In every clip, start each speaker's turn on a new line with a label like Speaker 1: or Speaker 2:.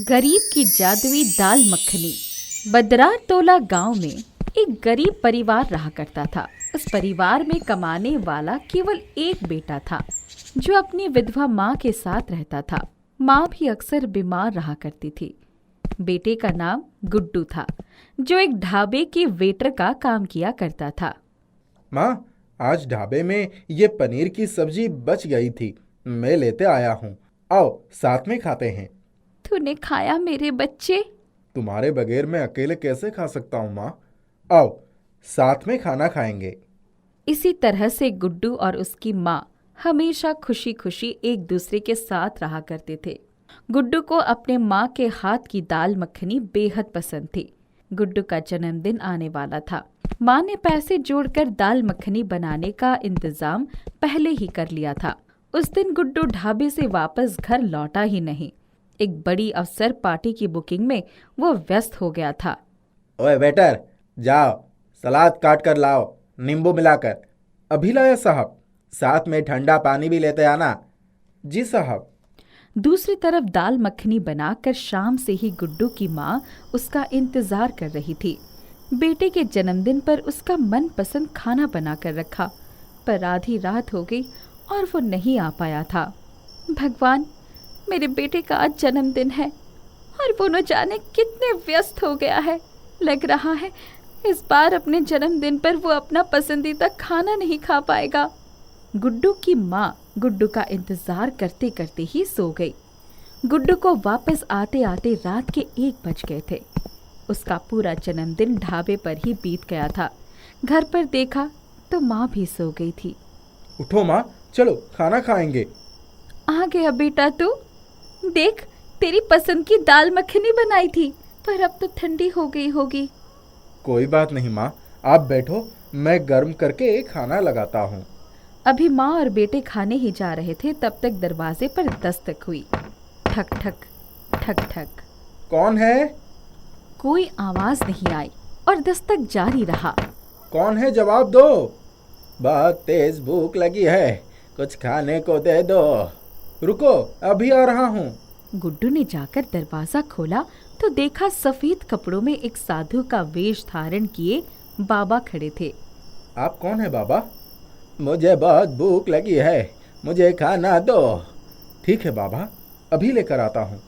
Speaker 1: गरीब की जादुई दाल मखनी। बदरार तोला गांव में एक गरीब परिवार रहा करता था। उस परिवार में कमाने वाला केवल एक बेटा था जो अपनी विधवा माँ के साथ रहता था। माँ भी अक्सर बीमार रहा करती थी। बेटे का नाम गुड्डू था जो एक ढाबे के वेटर का काम किया करता था।
Speaker 2: माँ, आज ढाबे में ये पनीर की सब्जी बच गई थी, मैं लेते आया हूँ। आओ साथ में खाते हैं।
Speaker 1: तूने खाया मेरे बच्चे?
Speaker 2: तुम्हारे बगैर मैं अकेले कैसे खा सकता हूँ माँ। आओ साथ में खाना खाएंगे।
Speaker 1: इसी तरह से गुड्डू और उसकी माँ हमेशा खुशी खुशी एक दूसरे के साथ रहा करते थे। गुड्डू को अपने माँ के हाथ की दाल मखनी बेहद पसंद थी। गुड्डू का जन्मदिन आने वाला था। माँ ने पैसे जोड़कर दाल मखनी बनाने का इंतजाम पहले ही कर लिया था। उस दिन गुड्डू ढाबे से वापस घर लौटा ही नहीं। एक बड़ी अवसर पार्टी की बुकिंग में वो व्यस्त हो गया था।
Speaker 2: ओए वेटर, जाओ सलाद काट कर लाओ, नींबू मिलाकर। अभी लाया साहब, साथ में ठंडा पानी भी लेते आना। जी साहब।
Speaker 1: दूसरी तरफ दाल मखनी बनाकर शाम से ही गुड्डू की माँ उसका इंतजार कर रही थी। बेटे के जन्मदिन पर उसका मनपसंद खाना बनाकर रखा, पर आधी रात हो गई और वो नहीं आ पाया था। भगवान, मेरे बेटे का आज जन्मदिन है और वो न जाने कितने व्यस्त हो गया है। लग रहा है इस बार अपने जन्मदिन पर वो अपना पसंदीदा खाना नहीं खा पाएगा। गुड्डू की माँ गुड्डू का इंतजार करते करते ही सो गई। गुड्डू को वापस आते आते रात के 1 बज गए थे। उसका पूरा जन्मदिन ढाबे पर ही बीत गया था। घर पर देखा तो माँ भी सो गई थी।
Speaker 2: उठो माँ, चलो खाना खाएंगे।
Speaker 1: आ गया बेटा तू। देख, तेरी पसंद की दाल मखनी बनाई थी, पर अब तो ठंडी हो गई होगी।
Speaker 2: कोई बात नहीं माँ, आप बैठो, मैं गर्म करके खाना लगाता हूँ।
Speaker 1: अभी माँ और बेटे खाने ही जा रहे थे, तब तक दरवाजे पर दस्तक हुई। ठक ठक ठक ठक।
Speaker 2: कौन है?
Speaker 1: कोई आवाज नहीं आई और दस्तक जारी रहा।
Speaker 2: कौन है, जवाब दो। बहुत तेज भूख लगी है, कुछ खाने को दे दो। रुको, अभी आ रहा हूँ।
Speaker 1: गुड्डू ने जाकर दरवाजा खोला तो देखा सफेद कपड़ों में एक साधु का वेश धारण किए बाबा खड़े थे।
Speaker 2: आप कौन है बाबा? मुझे बहुत भूख लगी है, मुझे खाना दो। ठीक है बाबा, अभी लेकर आता हूँ।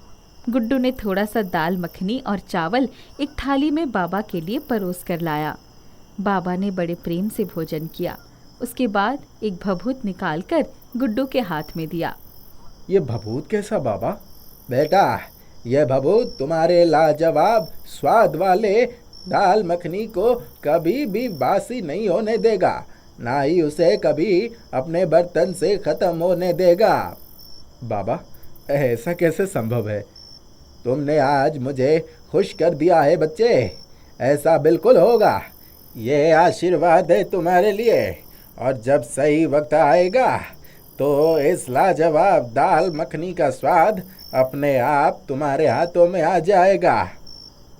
Speaker 1: गुड्डू ने थोड़ा सा दाल मखनी और चावल एक थाली में बाबा के लिए परोस कर लाया। बाबा ने बड़े प्रेम से भोजन किया। उसके बाद एक भभूत निकालकर गुड्डू के हाथ में दिया।
Speaker 2: ये भभूत कैसा बाबा? बेटा, ये भभूत तुम्हारे लाजवाब स्वाद वाले दाल मखनी को कभी भी बासी नहीं होने देगा, ना ही उसे कभी अपने बर्तन से खत्म होने देगा। बाबा, ऐसा कैसे संभव है? तुमने आज मुझे खुश कर दिया है बच्चे, ऐसा बिल्कुल होगा। ये आशीर्वाद है तुम्हारे लिए, और जब सही वक्त आएगा तो इस लाजवाब दाल मखनी का स्वाद अपने आप तुम्हारे हाथों में आ जाएगा।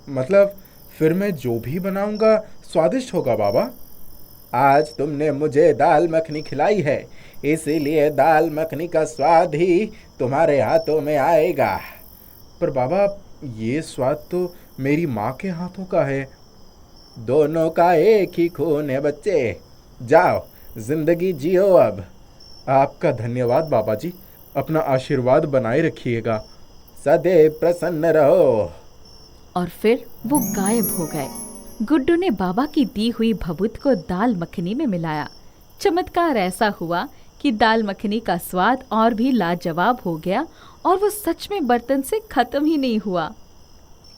Speaker 2: मतलब फिर मैं जो भी बनाऊंगा स्वादिष्ट होगा बाबा? आज तुमने मुझे दाल मखनी खिलाई है, इसीलिए दाल मखनी का स्वाद ही तुम्हारे हाथों में आएगा। पर बाबा, ये स्वाद तो मेरी माँ के हाथों का है। दोनों का एक ही खून है बच्चे, जाओ जिंदगी जियो अब। आपका धन्यवाद बाबा जी, अपना आशीर्वाद बनाए रखिएगा। सदैव प्रसन्न रहो।
Speaker 1: और फिर वो गायब हो गए। गुड्डू ने बाबा की दी हुई भभूत को दाल मखनी में मिलाया। चमत्कार ऐसा हुआ कि दाल मखनी का स्वाद और भी लाजवाब हो गया और वो सच में बर्तन से खत्म ही नहीं हुआ।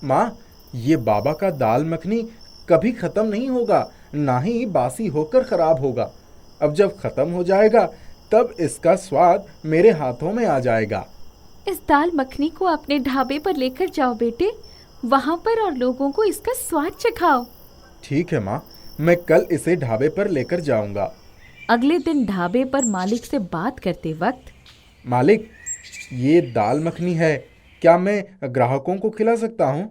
Speaker 2: माँ, ये बाबा का दाल मखनी कभी खत्म नहीं होगा, ना ही बासी होकर खराब होगा। अब जब खत्म हो जाएगा तब इसका स्वाद मेरे हाथों में आ जाएगा।
Speaker 1: इस दाल मखनी को अपने ढाबे पर लेकर जाओ बेटे, वहां पर और लोगों को इसका स्वाद चखाओ।
Speaker 2: ठीक है माँ, मैं कल इसे ढाबे पर लेकर जाऊंगा।
Speaker 1: अगले दिन ढाबे पर मालिक से बात करते वक्त,
Speaker 2: मालिक, ये दाल मखनी है, क्या मैं ग्राहकों को खिला सकता हूँ?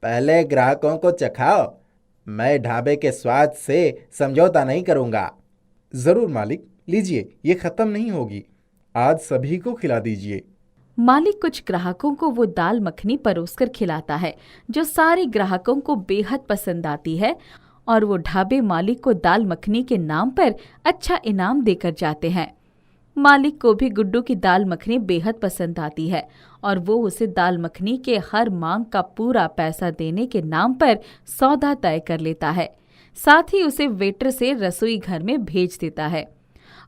Speaker 2: पहले ग्राहकों को चखाओ, मैं ढाबे के स्वाद से समझौता नहीं करूँगा। ज़रूर मालिक, लीजिए, ये ख़त्म नहीं होगी, आज सभी को खिला दीजिए।
Speaker 1: मालिक कुछ ग्राहकों को वो दाल मखनी परोसकर खिलाता है जो सारे ग्राहकों को बेहद पसंद आती है, और वो ढाबे मालिक को दाल मखनी के नाम पर अच्छा इनाम देकर जाते हैं। मालिक को भी गुड्डू की दाल मखनी बेहद पसंद आती है और वो उसे दाल मखनी के हर मांग का पूरा पैसा देने के नाम पर सौदा तय कर लेता है। साथ ही उसे वेटर से रसोई घर में भेज देता है।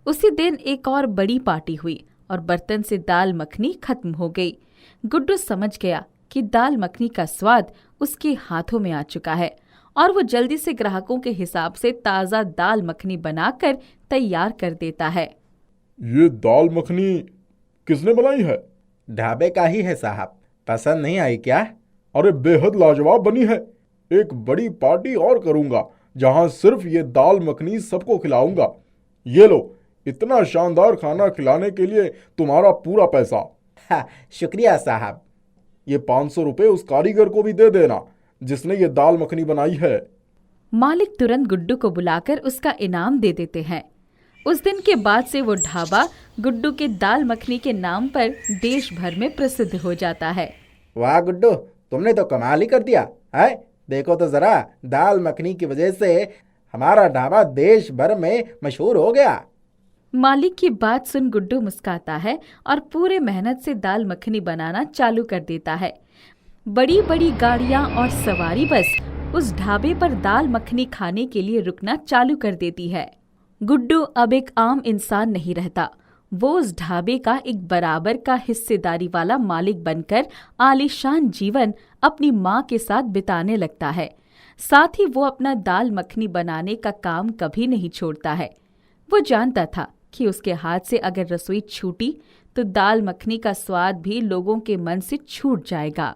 Speaker 1: उसी दिन एक और बड़ी पार्टी हुई और बर्तन से दाल मखनी खत्म हो गई। गुड्डू समझ गया कि दाल मखनी का स्वाद उसके हाथों में आ चुका है और वो जल्दी से ग्राहकों के हिसाब से ताज़ा दाल मखनी बनाकर तैयार कर देता है।
Speaker 3: ये दाल मखनी किसने बनाई है?
Speaker 2: ढाबे का ही है साहब। पसंद नहीं आई क्या?
Speaker 3: अरे बेहद लाजवाब बनी है। एक बड़ी पार्टी और करूंगा जहां सिर्फ ये दाल मखनी सबको खिलाऊंगा। ये लो, इतना शानदार खाना खिलाने के लिए तुम्हारा पूरा पैसा।
Speaker 2: हाँ, शुक्रिया साहब।
Speaker 3: ये 500 रुपए उस कारीगर को भी दे देना जिसने ये दाल मखनी बनाई है।
Speaker 1: मालिक तुरंत गुड्डू को बुलाकर उसका इनाम दे देते हैं। उस दिन के बाद से वो ढाबा गुड्डू के दाल मखनी के नाम पर देश भर में प्रसिद्ध हो जाता है।
Speaker 2: वाह गुड्डू, तुमने तो कमाल ही कर दिया है। देखो तो जरा, दाल मखनी की वजह से हमारा ढाबा देश भर में मशहूर हो गया।
Speaker 1: मालिक की बात सुन गुड्डू मुस्कुराता है और पूरे मेहनत से दाल मखनी बनाना चालू कर देता है। बड़ी बड़ी गाड़ियां और सवारी बस उस ढाबे पर दाल मखनी खाने के लिए रुकना चालू कर देती है। गुड्डू अब एक आम इंसान नहीं रहता। वो उस ढाबे का एक बराबर का हिस्सेदारी वाला मालिक बनकर आलीशान जीवन अपनी माँ के साथ बिताने लगता है। साथ ही वो अपना दाल मखनी बनाने का काम कभी नहीं छोड़ता है। वो जानता था कि उसके हाथ से अगर रसोई छूटी तो दाल मखनी का स्वाद भी लोगों के मन से छूट जाएगा।